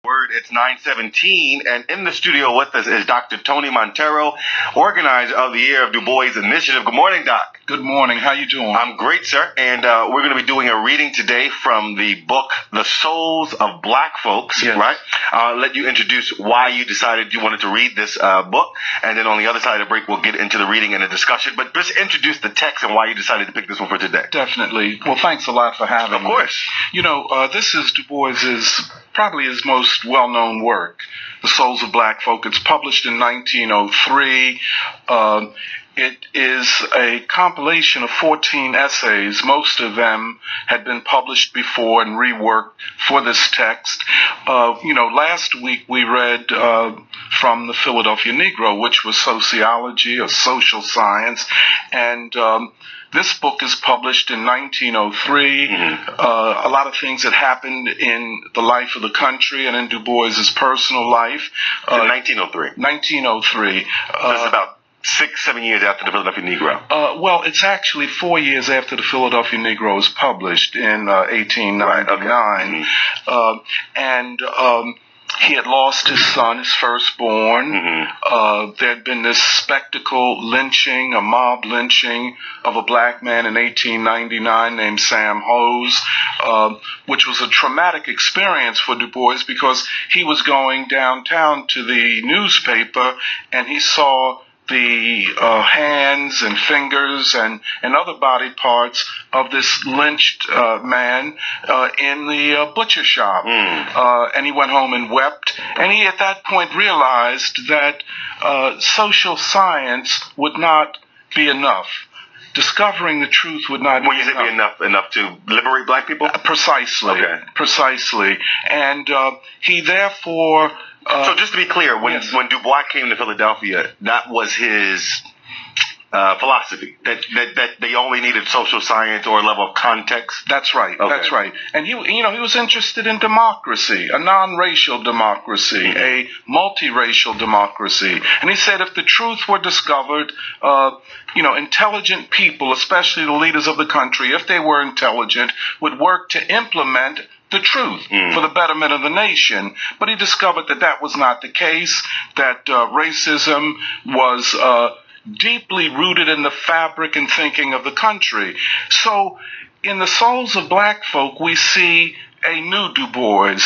Word, it's 9:17, and in the studio with us is Dr. Tony Monteiro, organizer of the Year of W.E.B initiative. Good morning, Doc. Good morning. How you doing? I'm great, sir. And we're going to be doing a reading today from the book, The Souls of Black Folks, yes. Right? I'll let you introduce why you decided you wanted to read this book, and then on the other side of the break, we'll get into the reading and the discussion. But just introduce the text and why you decided to pick this one for today. Definitely. Well, thanks a lot for having me. Of course. You know, this is Du Bois's probably his most well-known work, The Souls of Black Folk. It's published in 1903. It is a compilation of 14 essays. Most of them had been published before and reworked for this text. Last week we read from the Philadelphia Negro, which was sociology or social science, and this book is published in 1903. A lot of things that happened in the life of the country and in Du Bois's personal life. 1903. 1903. This is about 6-7 years after the Philadelphia Negro. Well, it's actually 4 years after the Philadelphia Negro was published in 1899. Right, okay. And he had lost his son, his firstborn. There had been this spectacle lynching, a mob lynching of a black man in 1899 named Sam Hose, which was a traumatic experience for Du Bois because he was going downtown to the newspaper and he saw the hands and fingers and other body parts of this lynched man in the butcher shop. And he went home and wept. And he at that point realized that social science would not be enough. Discovering the truth would not When you say be enough to liberate black people? Precisely. Okay. Precisely. And he therefore... so just to be clear, when yes. when Du Bois came to Philadelphia, that was his philosophy, that they only needed social science or a level of context. That's right. Okay. That's right. And he was interested in democracy, a non-racial democracy, a multiracial democracy. And he said if the truth were discovered, intelligent people, especially the leaders of the country, if they were intelligent, would work to implement the truth for the betterment of the nation. But he discovered that was not the case, that racism was deeply rooted in the fabric and thinking of the country. So in The Souls of Black Folk, we see a new Du Bois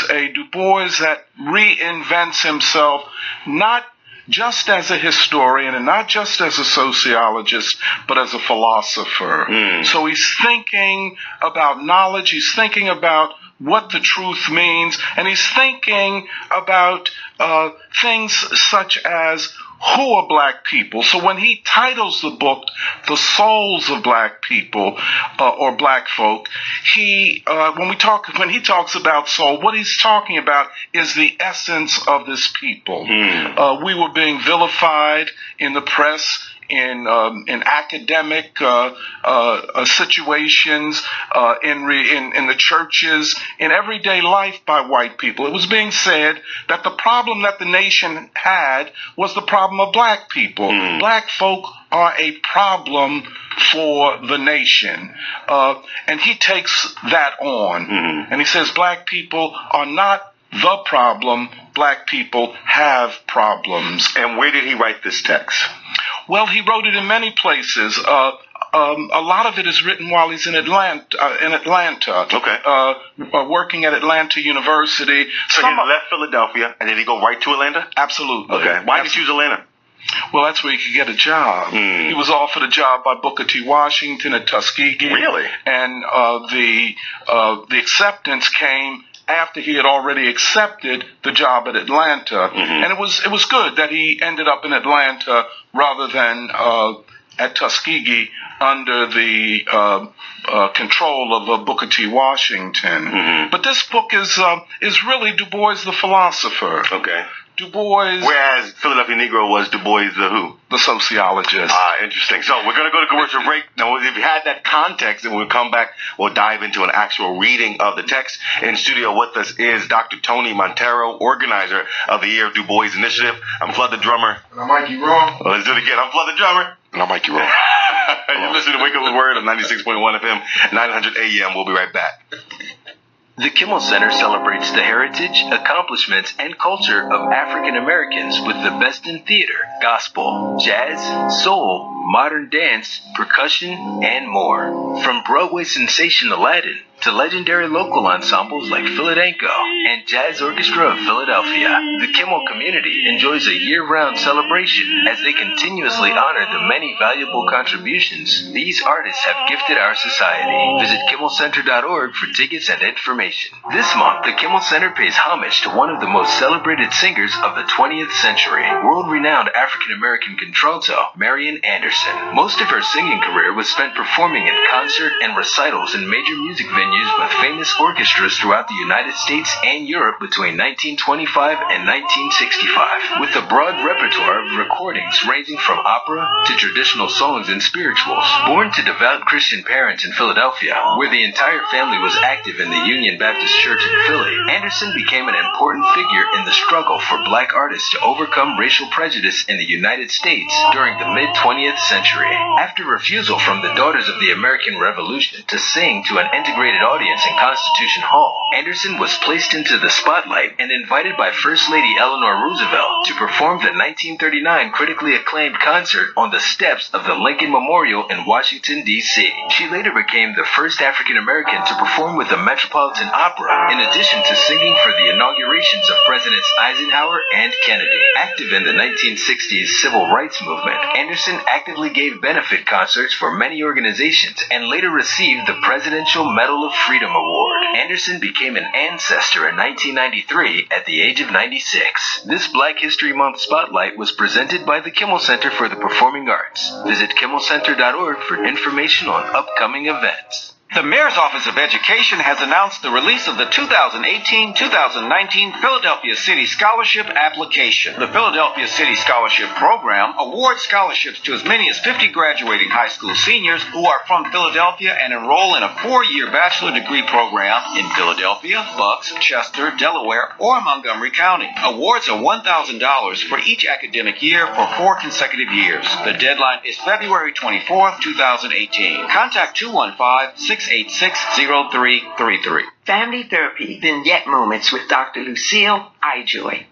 that reinvents himself, not just as a historian and not just as a sociologist, but as a philosopher. So he's thinking about knowledge, he's thinking about what the truth means, and he's thinking about things such as who are black people. So when he titles the book The Souls of Black People or Black Folk, when he talks about soul, what he's talking about is the essence of this people. We were being vilified in the press, in academic situations, in the churches, in everyday life by white people. It was being said that the problem that the nation had was the problem of black people. Black folk are a problem for the nation. And he takes that on. And he says black people are not the problem. Black people have problems. And where did he write this text? Well, he wrote it in many places. A lot of it is written while he's in Atlanta. Okay. Working at Atlanta University. So he left Philadelphia, and did he go right to Atlanta? Absolutely. Okay. Why did he choose Atlanta? Well, that's where he could get a job. He was offered a job by Booker T. Washington at Tuskegee. Really? And the acceptance came after he had already accepted the job at Atlanta. And it was good that he ended up in Atlanta rather than at Tuskegee under the control of Booker T. Washington. But this book is really Du Bois the philosopher. Okay. Du Bois. Whereas Philadelphia Negro was Du Bois the who? The sociologist. Interesting. So we're going to go to commercial break. Now, if you had that context, and we'll come back, we'll dive into an actual reading of the text. In studio with us is Dr. Tony Monteiro, organizer of the Year of W.E.B initiative. I'm Flood the drummer. And I'm Mikey Wrong. Well, let's do it again. I'm Flood the drummer. And I'm Mikey Wrong. You're listening to Wake Up With WURD on 96.1 FM, 900 AM. We'll be right back. The Kimmel Center celebrates the heritage, accomplishments, and culture of African Americans with the best in theater, gospel, jazz, soul, modern dance, percussion, and more. From Broadway sensation Aladdin to legendary local ensembles like Philadelphia and Jazz Orchestra of Philadelphia, the Kimmel community enjoys a year-round celebration as they continuously honor the many valuable contributions these artists have gifted our society. Visit KimmelCenter.org for tickets and information. This month, the Kimmel Center pays homage to one of the most celebrated singers of the 20th century, world-renowned African-American contralto, Marian Anderson. Most of her singing career was spent performing in concert and recitals in major music venues with famous orchestras throughout the United States and Europe between 1925 and 1965, with a broad repertoire of recordings ranging from opera to traditional songs and spirituals. Born to devout Christian parents in Philadelphia, where the entire family was active in the Union Baptist Church in Philly, Anderson became an important figure in the struggle for black artists to overcome racial prejudice in the United States during the mid-20th century. After refusal from the Daughters of the American Revolution to sing to an integrated audience in Constitution Hall, Anderson was placed into the spotlight and invited by First Lady Eleanor Roosevelt to perform the 1939 critically acclaimed concert on the steps of the Lincoln Memorial in Washington, D.C. She later became the first African American to perform with the Metropolitan Opera, in addition to singing for the inaugurations of Presidents Eisenhower and Kennedy. Active in the 1960s civil rights movement, Anderson actively gave benefit concerts for many organizations and later received the Presidential Medal of Freedom Award. Anderson became an ancestor in 1993 at the age of 96. This Black History Month spotlight was presented by the Kimmel Center for the Performing Arts. Visit KimmelCenter.org for information on upcoming events. The Mayor's Office of Education has announced the release of the 2018-2019 Philadelphia City Scholarship application. The Philadelphia City Scholarship Program awards scholarships to as many as 50 graduating high school seniors who are from Philadelphia and enroll in a 4-year bachelor degree program in Philadelphia, Bucks, Chester, Delaware, or Montgomery County. Awards are $1,000 for each academic year for 4 consecutive years. The deadline is February 24th, 2018. Contact 215-686-0333. Family Therapy Vignette Moments with Dr. Lucille Ijoy.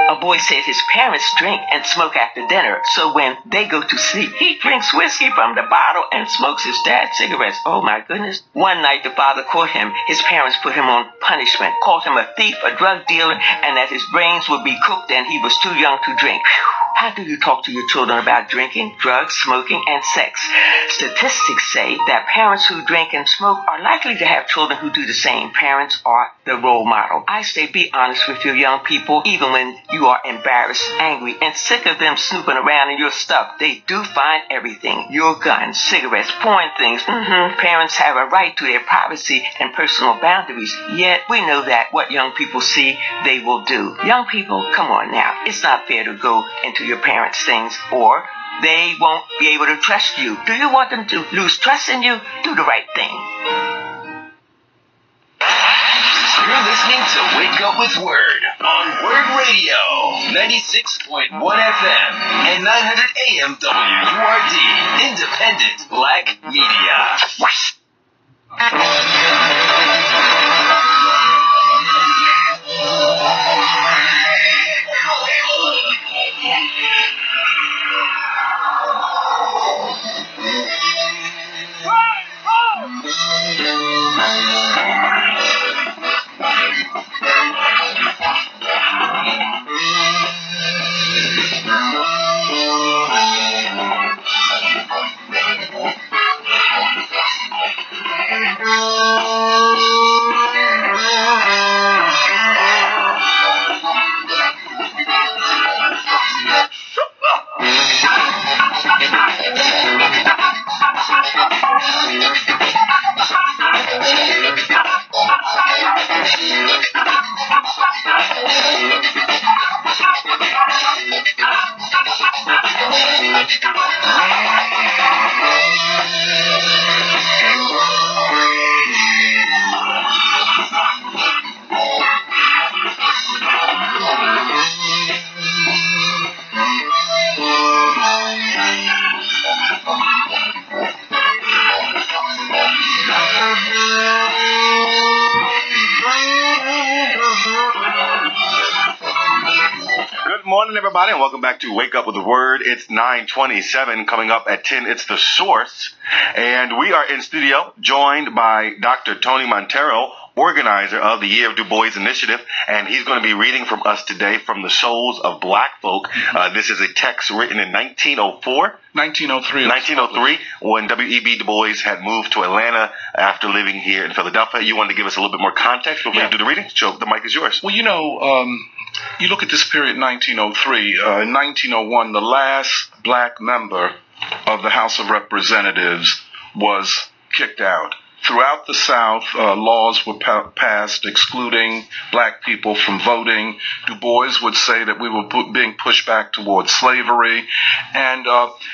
A boy said his parents drink and smoke after dinner, so when they go to sleep, he drinks whiskey from the bottle and smokes his dad's cigarettes. Oh my goodness. One night the father caught him. His parents put him on punishment, called him a thief, a drug dealer, and that his brains would be cooked and he was too young to drink. Whew. How do you talk to your children about drinking, drugs, smoking, and sex? Statistics say that parents who drink and smoke are likely to have children who do the same. Parents are the role model. I say be honest with your young people, even when you are embarrassed, angry, and sick of them snooping around in your stuff. They do find everything. Your guns, cigarettes, porn things. Parents have a right to their privacy and personal boundaries. Yet we know that what young people see, they will do. Young people, come on now. It's not fair to go into your parents' things, or they won't be able to trust you. Do you want them to lose trust in you? Do the right thing. You're listening to Wake Up with Word on Word Radio, 96.1 FM and 900 AM WURD, independent black media. morning, everybody, and welcome back to Wake Up with the Word. It's 9:27. Coming up at 10, it's The Source. And we are in studio, joined by Dr. Tony Monteiro, organizer of the Year of Du Bois initiative, and he's going to be reading from us today from The Souls of Black Folk. This is a text written in 1904. 1903, when W.E.B. Du Bois had moved to Atlanta after living here in Philadelphia. You wanted to give us a little bit more context before you do the reading? So the mic is yours. Well, you look at this period, 1903. In 1901, the last black member of the House of Representatives was kicked out. Throughout the South, laws were passed excluding black people from voting. Du Bois would say that we were being pushed back towards slavery. And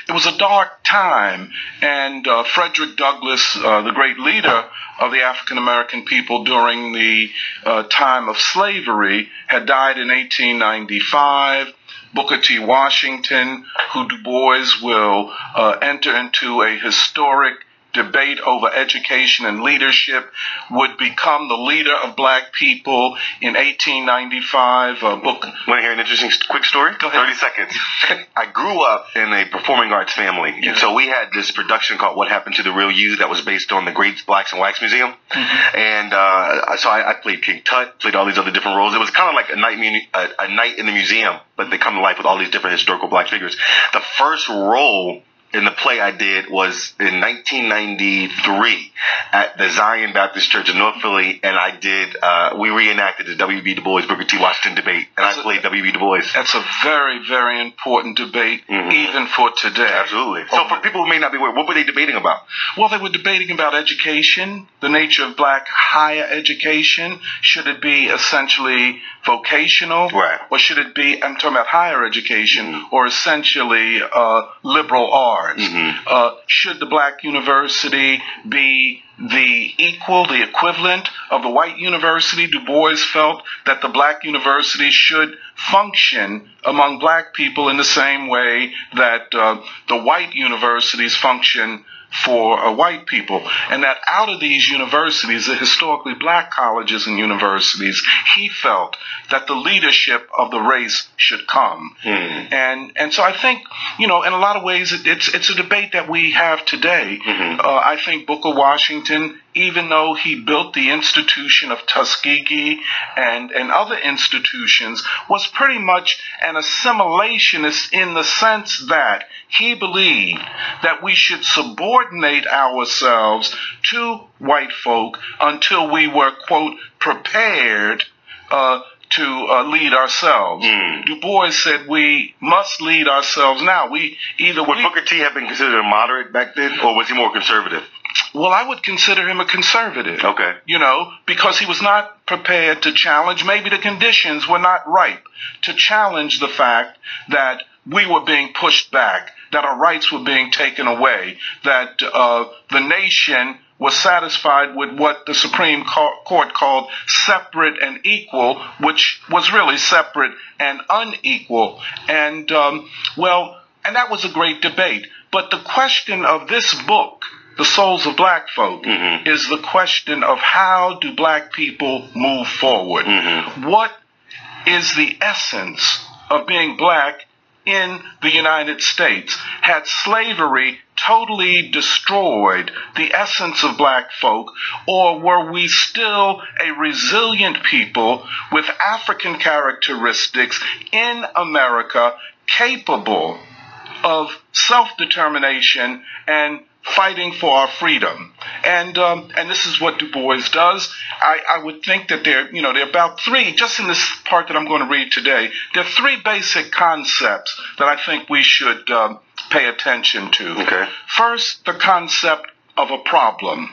it was a dark time. And Frederick Douglass, the great leader of the African-American people during the time of slavery, had died in 1895. Booker T. Washington, who Du Bois will enter into a historic debate over education and leadership, would become the leader of black people in 1895. Want to hear an interesting quick story? Go ahead. 30 seconds. I grew up in a performing arts family, and so we had this production called What Happened to the Real You that was based on the Great Blacks and Wax Museum. Mm-hmm. And so I played King Tut, played all these other different roles. It was kind of like a night in the museum, but they come to life with all these different historical black figures. The first role in the play I did was in 1993 at the Zion Baptist Church in North Philly, and I did, we reenacted the W.E.B. Du Bois, Booker T. Washington debate, and I played W.E.B. Du Bois. That's a very, very important debate, even for today. Absolutely. So for people who may not be aware, what were they debating about? Well, they were debating about education, the nature of black higher education. Should it be essentially vocational? Right. Or should it be, I'm talking about higher education, or essentially liberal arts? Should the black university be the equivalent of the white university? Du Bois felt that the black university should function among black people in the same way that the white universities function for white people, and that out of these universities, the historically black colleges and universities, he felt that the leadership of the race should come. And so I think, in a lot of ways, it's a debate that we have today. I think Booker Washington, even though he built the institution of Tuskegee and other institutions, was pretty much an assimilationist in the sense that he believed that we should subordinate ourselves to white folk until we were, quote, prepared to lead ourselves. Du Bois said we must lead ourselves now. Would Booker T have been considered a moderate back then, or was he more conservative? Well, I would consider him a conservative. Okay. Because he was not prepared to challenge. Maybe the conditions were not ripe to challenge the fact that we were being pushed back, that our rights were being taken away, that the nation was satisfied with what the Supreme Court called separate and equal, which was really separate and unequal. And, and that was a great debate. But the question of this book, The Souls of Black Folk, is the question of how do black people move forward? What is the essence of being black in the United States? Had slavery totally destroyed the essence of black folk, or were we still a resilient people with African characteristics in America, capable of self-determination and fighting for our freedom? And this is what Du Bois does. I would think that there are about three, just in this part that I'm going to read today, there are three basic concepts that I think we should pay attention to. Okay. First, the concept of a problem.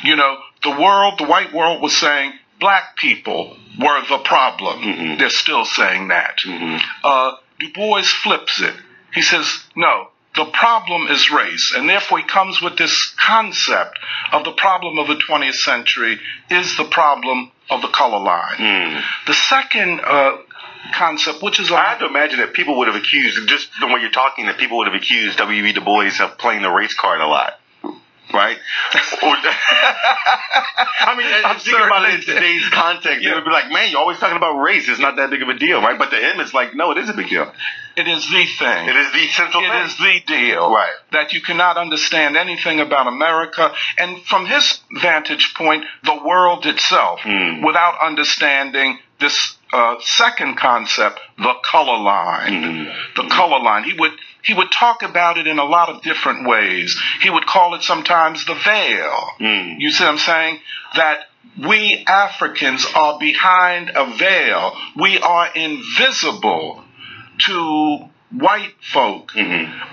The white world was saying black people were the problem. They're still saying that. Du Bois flips it. He says, no, the problem is race, and therefore he comes with this concept of the problem of the 20th century is the problem of the color line. The second concept, which is I have to imagine that people would have accused, just the way you're talking, that people would have accused W.E.B. Du Bois of playing the race card a lot. right? I mean, think about it in today's context. It would be like, man, you're always talking about race. It's not that big of a deal, right? But to him, it's like, no, it is a big deal. It is the thing. It is the central thing. It is the deal. Right. That you cannot understand anything about America, and from his vantage point, the world itself, without understanding this second concept, the color line. The color line. He would talk about it in a lot of different ways. He would call it sometimes the veil. You see what I'm saying? That we Africans are behind a veil. We are invisible to white folk,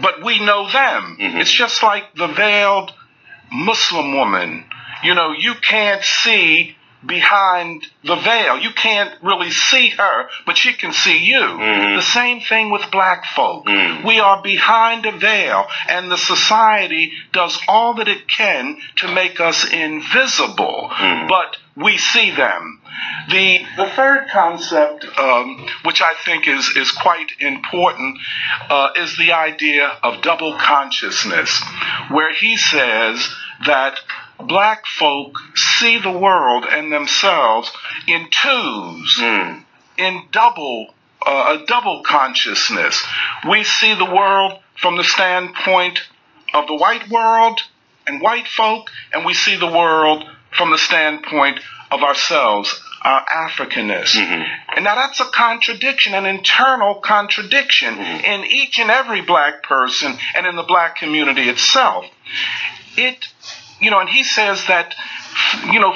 but we know them. It's just like the veiled Muslim woman. You know, you can't see behind the veil. You can't really see her, but she can see you. The same thing with black folk. We are behind a veil, and the society does all that it can to make us invisible, but we see them. The third concept, which I think is quite important, is the idea of double consciousness, where he says that black folk see the world and themselves in twos, in a double consciousness. We see the world from the standpoint of the white world and white folk, and we see the world from the standpoint of ourselves, our Africanness. And now that's a contradiction, an internal contradiction in each and every black person and in the black community itself. And he says that,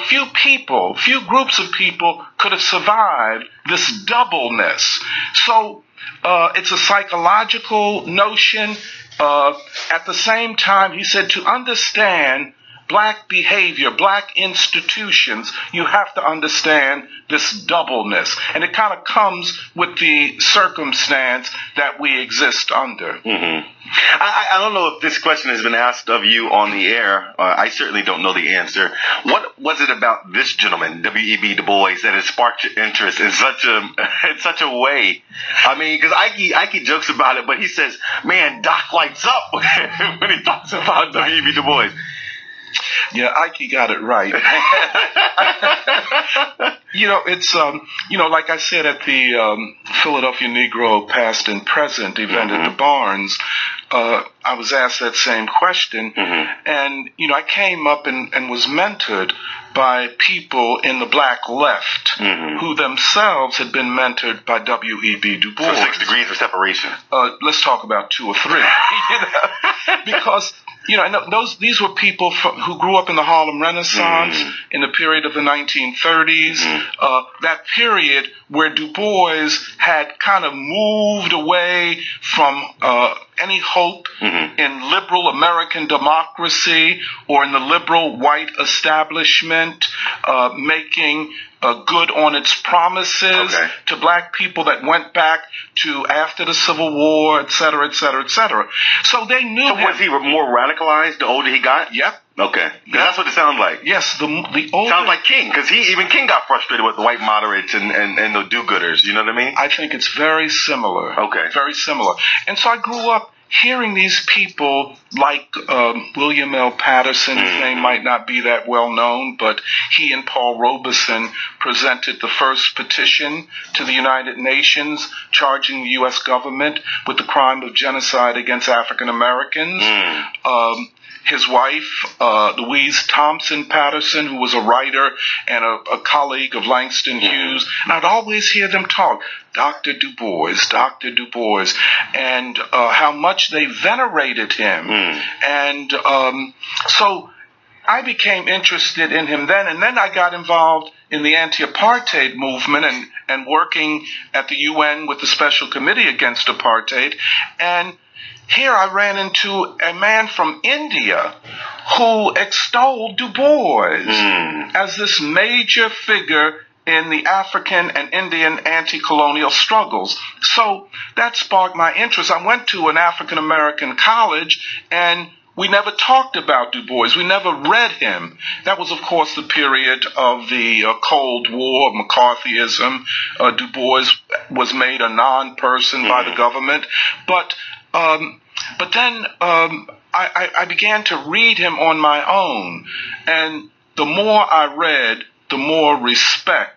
few groups of people could have survived this doubleness. So it's a psychological notion. At the same time, he said, to understand black behavior, black institutions, you have to understand this doubleness. And it kind of comes with the circumstance that we exist under. I don't know if this question has been asked of you on the air. I certainly don't know the answer. What was it about this gentleman, W.E.B. Du Bois, that has sparked your interest in such a way? I mean, because Ike jokes about it, but he says, man, Doc lights up when he talks about W.E.B. Du Bois. Yeah, Ike got it right. It's like I said at the Philadelphia Negro Past and Present event at the Barnes, I was asked that same question, and I came up and was mentored by people in the black left who themselves had been mentored by W.E.B. Du Bois. So 6 degrees of separation. Let's talk about 2 or 3, because. These were people who grew up in the Harlem Renaissance in the period of the 1930s, that period where Du Bois had kind of moved away from any hope in liberal American democracy or in the liberal white establishment making good on its promises to black people that went back to after the Civil War, et cetera, et cetera, et cetera. So they knew him. Was he more radicalized the older he got? Yep. Okay. That's what it sounds like. Yes, the older... Sounds like King, because King got frustrated with the white moderates and the do-gooders. You know what I mean? I think it's very similar. Okay. Very similar. And so I grew up hearing these people like William L. Patterson, his name might not be that well known, but he and Paul Robeson presented the first petition to the United Nations charging the U.S. government with the crime of genocide against African Americans. His wife, Louise Thompson Patterson, who was a writer and a colleague of Langston Hughes, and I'd always hear them talk, Dr. Du Bois, and how much they venerated him. And so I became interested in him then, and then I got involved in the anti-apartheid movement and working at the UN with the Special Committee Against Apartheid, and here I ran into a man from India who extolled Du Bois as this major figure in the African and Indian anti-colonial struggles. So that sparked my interest. I went to an African-American college, and we never talked about Du Bois. We never read him. That was, of course, the period of the Cold War, of McCarthyism. Du Bois was made a non-person by the government. But then I began to read him on my own. And the more I read, the more respect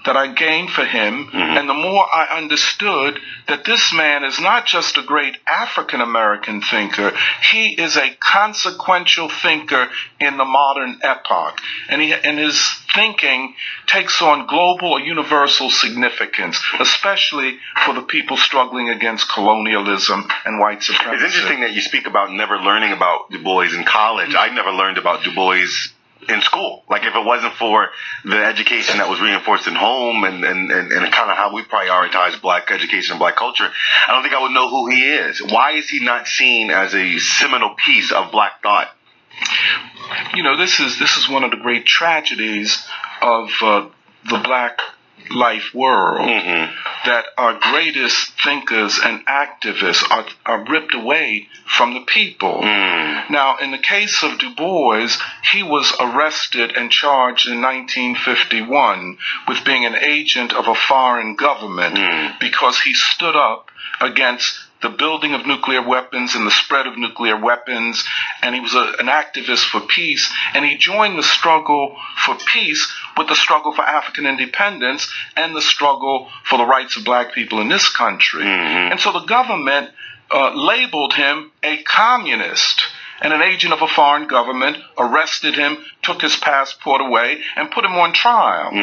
that I gained for him, and the more I understood that this man is not just a great African-American thinker, he is a consequential thinker in the modern epoch. And his thinking takes on global or universal significance, especially for the people struggling against colonialism and white supremacy. It's interesting that you speak about never learning about Du Bois in college. I never learned about Du Bois in school. Like, if it wasn't for the education that was reinforced in home and kind of how we prioritize black education and black culture, I don't think I would know who he is. Why is he not seen as a seminal piece of black thought? You know, this is one of the great tragedies of the black life world, that our greatest thinkers and activists are ripped away from the people. Now, in the case of Du Bois, he was arrested and charged in 1951 with being an agent of a foreign government because he stood up against the building of nuclear weapons and the spread of nuclear weapons, and he was an activist for peace, and he joined the struggle for peace with the struggle for African independence and the struggle for the rights of black people in this country. And so the government labeled him a communist and an agent of a foreign government, arrested him, took his passport away, and put him on trial.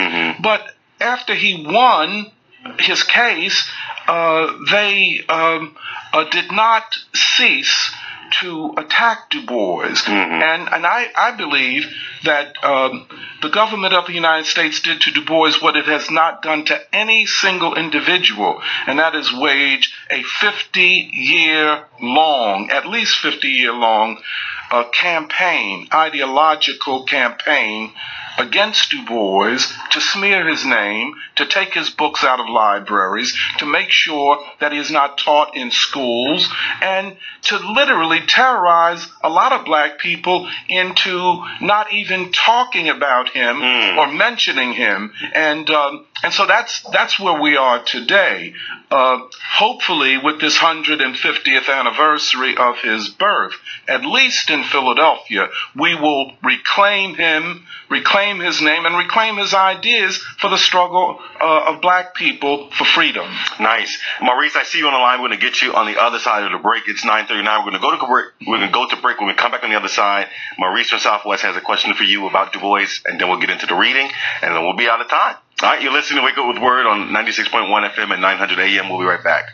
But after he won his case, they did not cease to attack Du Bois. And I believe that the government of the United States did to Du Bois what it has not done to any single individual, and that is wage a 50-year-long, at least 50-year-long campaign, ideological campaign against Du Bois, to smear his name, to take his books out of libraries, to make sure that he is not taught in schools, and to literally terrorize a lot of black people into not even talking about him or mentioning him. And so that's where we are today. Hopefully, with this 150th anniversary of his birth, at least in Philadelphia, we will reclaim him, reclaim his name, and reclaim his ideas for the struggle of black people for freedom. Nice. Maurice, I see you on the line. We're going to get you on the other side of the break. It's 9:39. We're going to go to break. We're going to go to break. When we come back on the other side, Maurice from Southwest has a question for you about Du Bois, and then we'll get into the reading, and then we'll be out of time. All right, you're listening to Wake Up with Word on 96.1 FM at 900 AM. We'll be right back.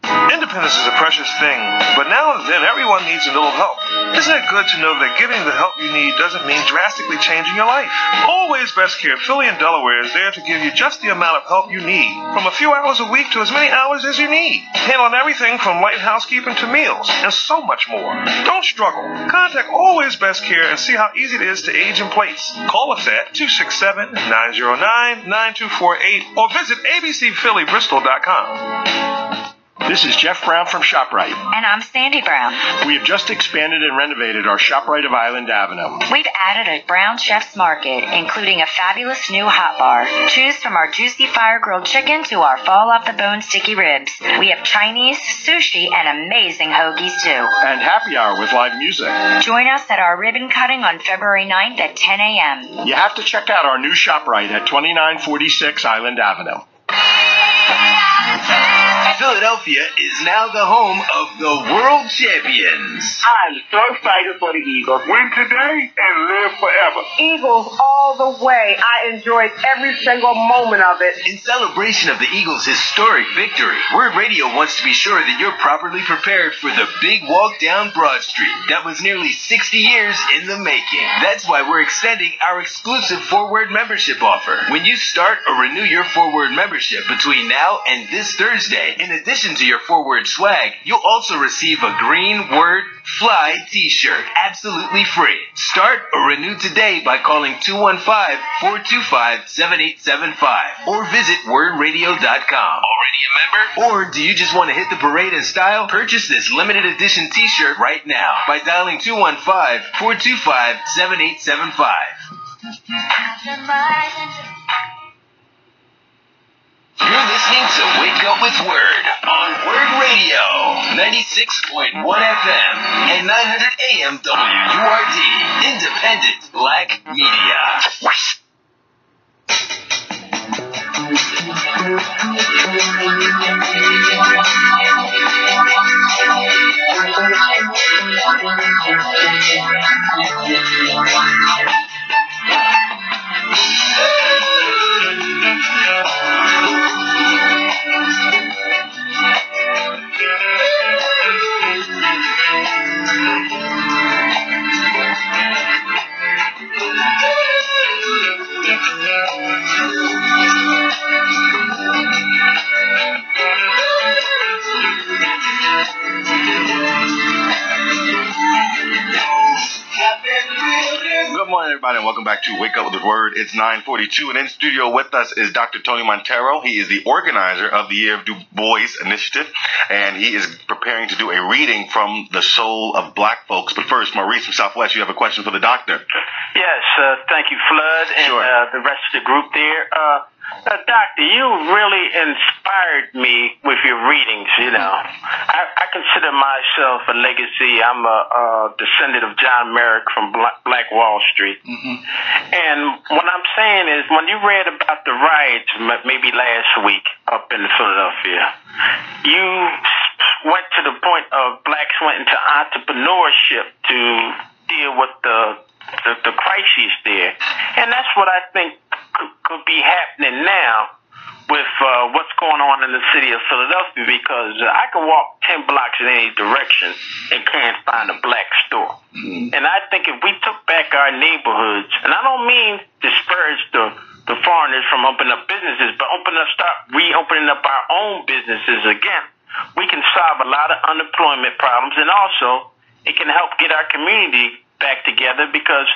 Independence is a precious thing, but now and then everyone needs a little help. Isn't it good to know that getting the help you need doesn't mean drastically changing your life? Always Best Care Philly and Delaware is there to give you just the amount of help you need, from a few hours a week to as many hours as you need. Handling everything from light housekeeping to meals, and so much more. Don't struggle. Contact Always Best Care and see how easy it is to age in place. Call us at 267-909-9248 or visit abcphillybristol.com. This is Jeff Brown from ShopRite. And I'm Sandy Brown. We have just expanded and renovated our ShopRite of Island Avenue. We've added a Brown Chef's Market, including a fabulous new hot bar. Choose from our juicy fire-grilled chicken to our fall-off-the-bone sticky ribs. We have Chinese, sushi, and amazing hoagies, too. And happy hour with live music. Join us at our ribbon cutting on February 9th at 10 a.m. You have to check out our new ShopRite at 2946 Island Avenue. Philadelphia is now the home of the World Champions. I'm so excited for the Eagles. Win today and live forever. Eagles all the way. I enjoyed every single moment of it. In celebration of the Eagles' historic victory, Word Radio wants to be sure that you're properly prepared for the big walk down Broad Street that was nearly 60 years in the making. That's why we're extending our exclusive 4-Word membership offer. When you start or renew your 4-Word membership between now and this Thursday, in addition to your 4-Word swag, you'll also receive a green Word Fly t-shirt absolutely free. Start or renew today by calling 215-425-7875 or visit wordradio.com. Already a member? Or do you just want to hit the parade in style? Purchase this limited edition t-shirt right now by dialing 215-425-7875. You're listening listening to Wake Up with Word on Word Radio, 96.1 FM and 900 AM WURD, independent black media. Good morning, everybody, and welcome back to Wake Up with Word. It's 9:42, and in studio with us is Dr. Tony Monteiro. He is the organizer of the Year of Bois initiative, and he is preparing to do a reading from The Soul of Black Folks. But first, Maurice from Southwest, you have a question for the doctor. Yes, thank you, Flood, and Sure. The rest of the group there. Doctor, you really inspired me with your readings, you know. I consider myself a legacy. I'm a descendant of John Merrick from Black Wall Street. And what I'm saying is, when you read about the riots maybe last week up in Philadelphia, you went to the point of blacks went into entrepreneurship to deal with the crises there. And that's what I think could be happening now with what's going on in the city of Philadelphia, because I can walk 10 blocks in any direction and can't find a black store. And I think if we took back our neighborhoods, and I don't mean discourage the foreigners from opening up businesses, but start reopening up our own businesses again, we can solve a lot of unemployment problems, and also it can help get our community back together, because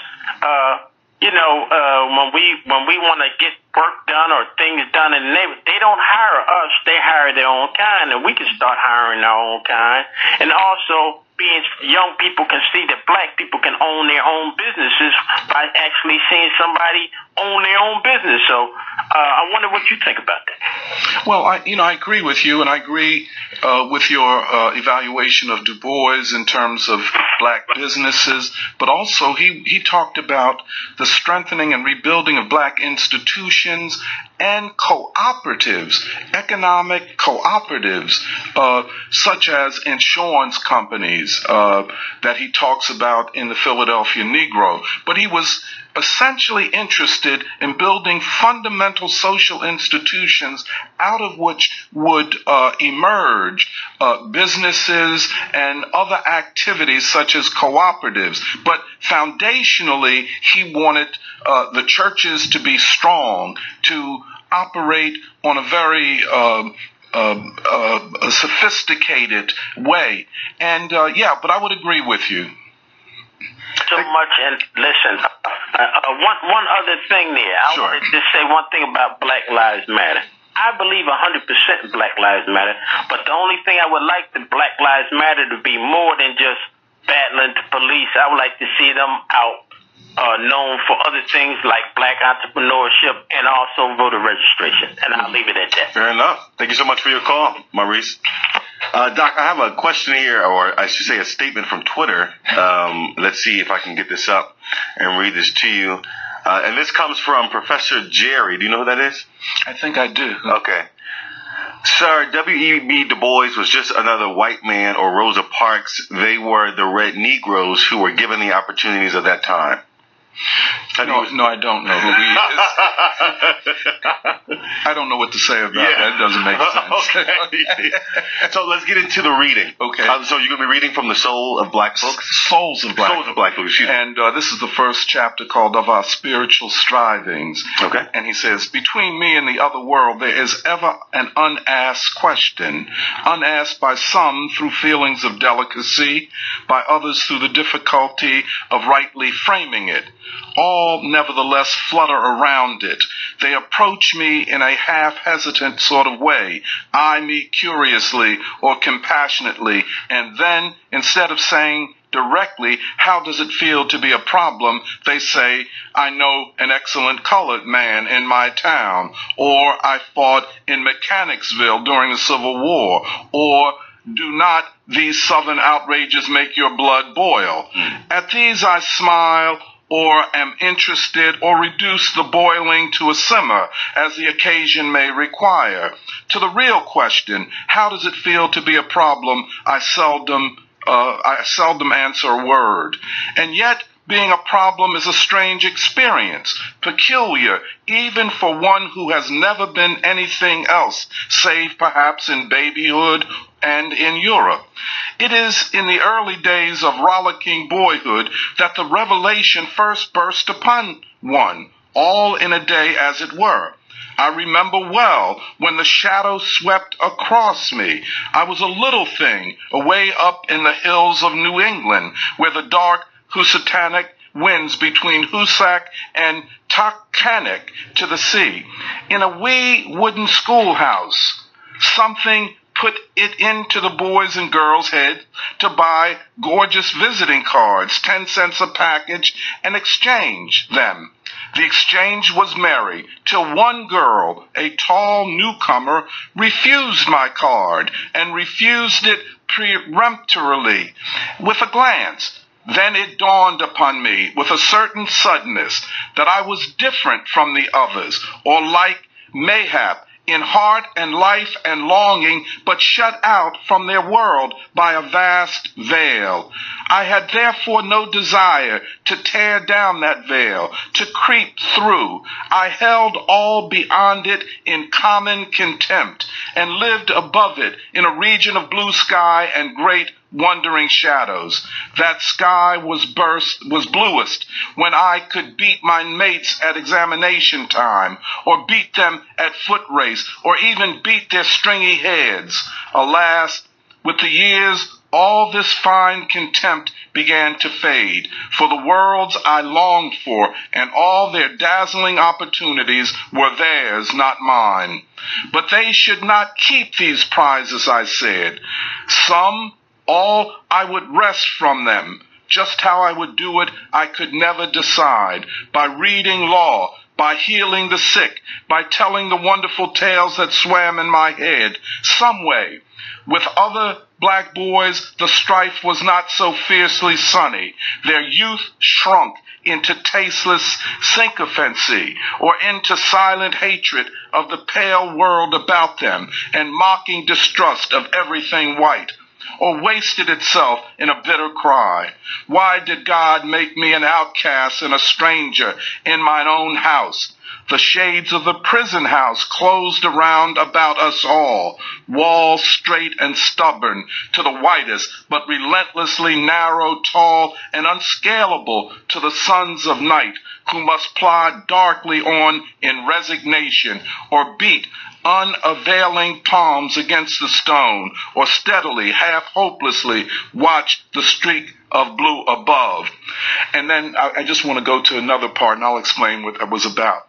when we want to get work done or things done in the neighborhood, they don't hire us, they hire their own kind, and we can start hiring our own kind. And also, young people can see that black people can own their own businesses by actually seeing somebody own their own business. So I wonder what you think about that. Well, I agree with you, and I agree with your evaluation of Du Bois in terms of black businesses, but also he talked about the strengthening and rebuilding of black institutions and cooperatives, economic cooperatives, such as insurance companies that he talks about in the Philadelphia Negro. But he was essentially interested in building fundamental social institutions out of which would emerge businesses and other activities such as cooperatives. But foundationally, he wanted the churches to be strong, to operate on a very sophisticated way. And but I would agree with you. So much, and listen, one other thing there. I want to just say one thing about Black Lives Matter. I believe 100% in Black Lives Matter, but the only thing I would like the Black Lives Matter to be more than just battling the police. I would like to see them out known for other things like black entrepreneurship and also voter registration. And I'll leave it at that. Fair enough. Thank you so much for your call, Maurice. Doc, I have a question here, or I should say a statement from Twitter. Let's see if I can get this up and read this to you. And this comes from Professor Jerry. Do you know who that is? I think I do. Okay. Sir, W.E.B. Du Bois was just another white man, or Rosa Parks. They were the red Negroes who were given the opportunities of that time. No, I don't know who he is. I don't know what to say about that. It doesn't make sense. Okay. So let's get into the reading. Okay. So you're going to be reading from The Soul of Black Folks? Souls of Black Folks. And this is the first chapter called Of Our Spiritual Strivings. Okay. And he says, between me and the other world, there is ever an unasked question, unasked by some through feelings of delicacy, by others through the difficulty of rightly framing it. All nevertheless flutter around it. They approach me in a half-hesitant sort of way, eye me curiously or compassionately, and then, instead of saying, directly, how does it feel to be a problem, they say, I know an excellent colored man in my town, or I fought in Mechanicsville during the Civil War, or do not these Southern outrages make your blood boil? At these I smile, or am interested, or reduce the boiling to a simmer, as the occasion may require. To the real question, how does it feel to be a problem, I seldom answer a word. And yet, being a problem is a strange experience, peculiar even for one who has never been anything else, save perhaps in babyhood and in Europe. It is in the early days of rollicking boyhood that the revelation first burst upon one, all in a day as it were. I remember well when the shadow swept across me. I was a little thing away up in the hills of New England, where the dark Housatonic winds between Hoosac and Taconic to the sea. In a wee wooden schoolhouse, something put it into the boys and girls' heads to buy gorgeous visiting cards, 10 cents a package, and exchange them. The exchange was merry, till one girl, a tall newcomer, refused my card, and refused it peremptorily with a glance. Then it dawned upon me with a certain suddenness that I was different from the others, or like, mayhap, in heart and life and longing, but shut out from their world by a vast veil. I had therefore no desire to tear down that veil, to creep through. I held all beyond it in common contempt, and lived above it in a region of blue sky and great wondering shadows. That sky was bluest when I could beat my mates at examination time, or beat them at foot race, or even beat their stringy heads. Alas, with the years, all this fine contempt began to fade, for the worlds I longed for and all their dazzling opportunities were theirs, not mine. But they should not keep these prizes, I said. All I would wrest from them. Just how I would do it, I could never decide. By reading law, by healing the sick, by telling the wonderful tales that swam in my head, some way. With other black boys, the strife was not so fiercely sunny. Their youth shrunk into tasteless sycophancy, or into silent hatred of the pale world about them, and mocking distrust of everything white, or wasted itself in a bitter cry. Why did God make me an outcast and a stranger in mine own house? The shades of the prison house closed around about us all, walls straight and stubborn to the whitest, but relentlessly narrow, tall, and unscalable to the sons of night, who must plod darkly on in resignation, or beat unavailing palms against the stone, or steadily, half hopelessly, watch the streak of blue above. And then I just want to go to another part, and I'll explain what it was about.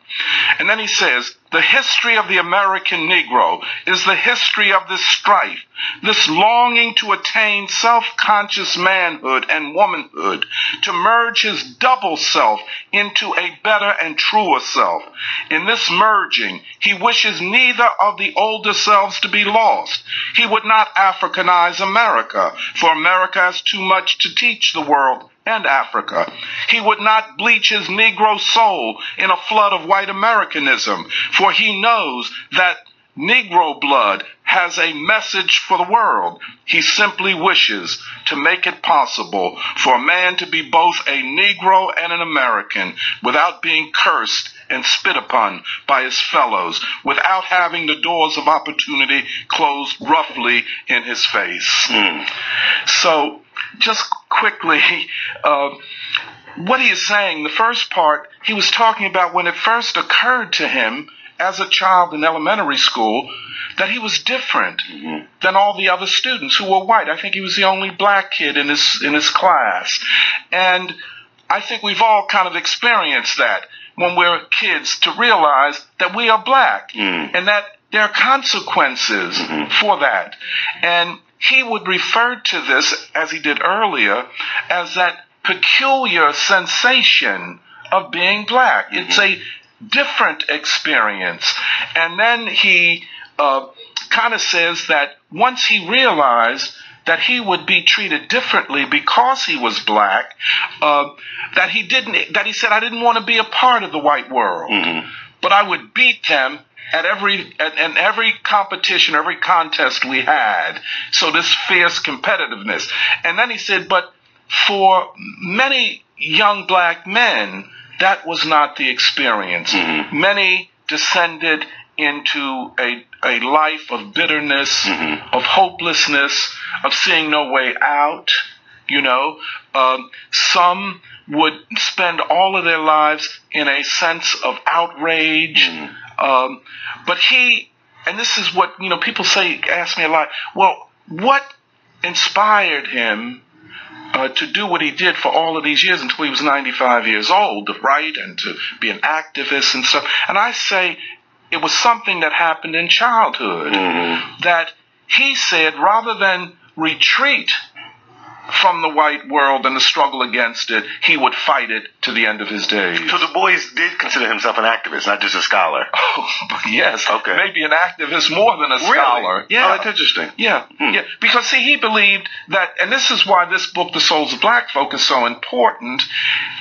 And then he says, the history of the American Negro is the history of this strife, this longing to attain self-conscious manhood and womanhood, to merge his double self into a better and truer self. In this merging, he wishes neither of the older selves to be lost. He would not Africanize America, for America has too much to teach the world and Africa. He would not bleach his Negro soul in a flood of white Americanism, for he knows that Negro blood has a message for the world. He simply wishes to make it possible for a man to be both a Negro and an American without being cursed and spit upon by his fellows, without having the doors of opportunity closed roughly in his face. So, just quickly, what he is saying, the first part, he was talking about when it first occurred to him as a child in elementary school that he was different than all the other students who were white. I think he was the only black kid in his class. And I think we've all kind of experienced that when we're kids, to realize that we are black and that there are consequences for that. And he would refer to this, as he did earlier, as that peculiar sensation of being black. It's a different experience. And then he kind of says that once he realized that he would be treated differently because he was black, that he said, I didn't want to be a part of the white world, but I would beat them at every competition, every contest we had. So this fierce competitiveness. And then he said, but for many young black men, that was not the experience. Many descended into a life of bitterness, of hopelessness, of seeing no way out. Some would spend all of their lives in a sense of outrage. But and this is what, people ask me a lot, well, what inspired him to do what he did for all of these years until he was 95 years old, to write and to be an activist and stuff? And I say it was something that happened in childhood, that he said rather than retreat from the white world and the struggle against it, he would fight it to the end of his days. So Du Bois did consider himself an activist, not just a scholar. Oh, yes. Okay. Maybe an activist more than a scholar. Really? Yeah. Oh, that's interesting. Yeah. Yeah. Because, see, he believed that, and this is why this book, The Souls of Black Folk, is so important.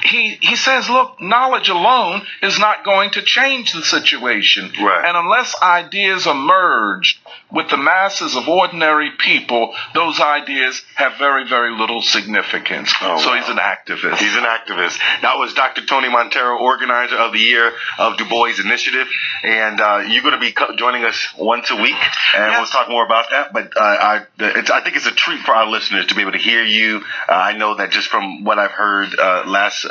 He says, look, knowledge alone is not going to change the situation. Right. And unless ideas are merged with the masses of ordinary people, those ideas have very, very little significance. So he's an activist. He's an activist. That was Dr. Tony Monteiro, organizer of the Year of Du Bois initiative. And you're going to be joining us once a week, and we'll talk more about that. But I think it's a treat for our listeners to be able to hear you. I know that just from what I've heard the last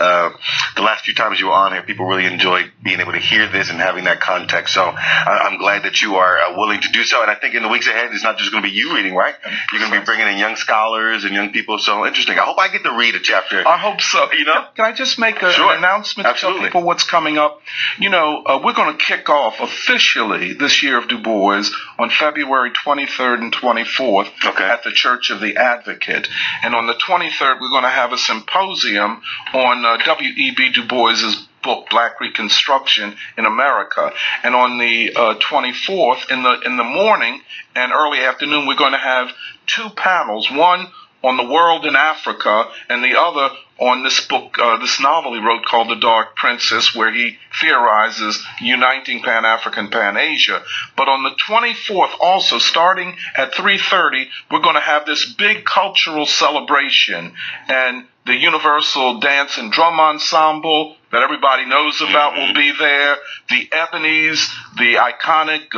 few times you were on here, people really enjoyed being able to hear this and having that context. So I'm glad that you are willing to do so. And I think in the weeks ahead, it's not just going to be you reading, right? You're going to be bringing in young scholars and young people. So interesting. I hope I get to read a chapter. I hope so. Can I just make an announcement to tell people what's coming up? We're going to kick off officially this Year of Du Bois on February 23rd and 24th at the Church of the Advocate. And on the 23rd, we're going to have a symposium on W.E.B. Du Bois's book, Black Reconstruction in America. And on the 24th, in the morning and early afternoon, we're going to have two panels, one on the world in Africa, and the other on this book, this novel he wrote called The Dark Princess, where he theorizes uniting Pan-African, Pan-Asia. But on the 24th, also, starting at 3:30, we're going to have this big cultural celebration, and the Universal Dance and Drum Ensemble that everybody knows about will be there. The Ebonies, the iconic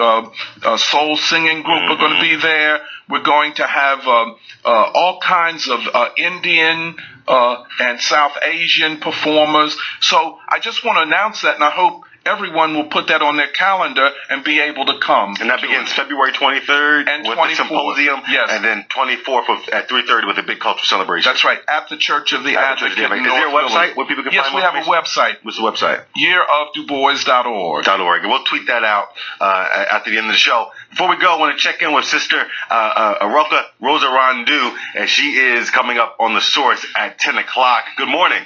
soul singing group, are going to be there. We're going to have all kinds of Indian and South Asian performers. So I just want to announce that, and I hope everyone will put that on their calendar and be able to come. And that begins February 23rd and with 24th. The symposium, and then 24th at 3:30 with a big cultural celebration. That's right, at the Church of the Advocate. Is there a website where people can find more information? Yes, we have a website. What's the website? yearofdubois.org. We'll tweet that out at the end of the show. Before we go, I want to check in with Sister Aroka Rosa Rondu, and she is coming up on The Source at 10 o'clock. Good morning.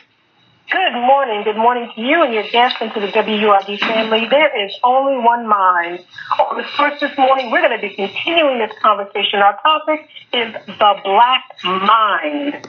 Good morning. Good morning to you and your guests and to the WURD family. There is only one mind. On The Source this morning, we're going to be continuing this conversation. Our topic is the Black Mind.